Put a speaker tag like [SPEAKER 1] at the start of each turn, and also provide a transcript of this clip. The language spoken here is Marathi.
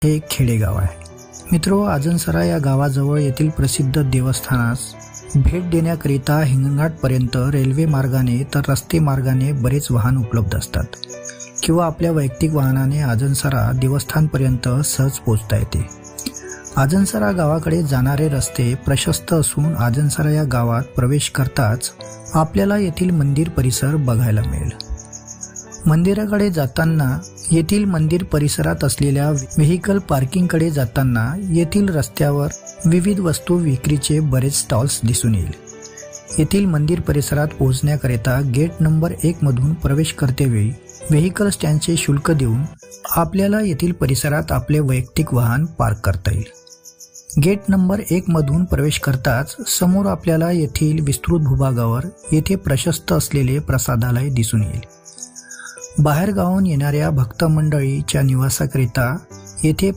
[SPEAKER 1] हे एक खेडेगाव आहे. मित्रो, आजनसरा या गावाजवळ येथील प्रसिद्ध देवस्थानास भेट देण्याकरिता हिंगणघाटपर्यंत रेल्वे मार्गाने तर रस्ते मार्गाने बरेच वाहन उपलब्ध असतात किंवा आपल्या वैयक्तिक वाहनाने आजनसरा देवस्थानपर्यंत सहज पोहोचता येते. आजनसरा गावाकडे जाणारे रस्ते प्रशस्त असून आजनसरा या गावात प्रवेश करताच आपल्याला येथील मंदिर परिसर बघायला मिळेल. मंदिराकडे जाताना येथील मंदिर परिसरात असलेल्या व्हेकल पार्किंगकडे जाताना येथील रस्त्यावर विविध वस्तू विक्रीचे बरेच स्टॉल्स दिसून येईल. येथील मंदिर परिसरात पोहोचण्याकरिता गेट नंबर 1 मधून प्रवेश करतेवेळी व्हेकल स्टँडचे शुल्क देऊन आपल्याला येथील परिसरात आपले वैयक्तिक वाहन पार्क करता येईल. गेट नंबर 1 मधून प्रवेश करताच समोर आपल्याला येथील विस्तृत भूभागावर येथे प्रशस्त असलेले प्रसादालय दिसून येईल. बाहेर गावाहून येणाऱ्या भक्त मंडळीच्या निवासाकरिता येथे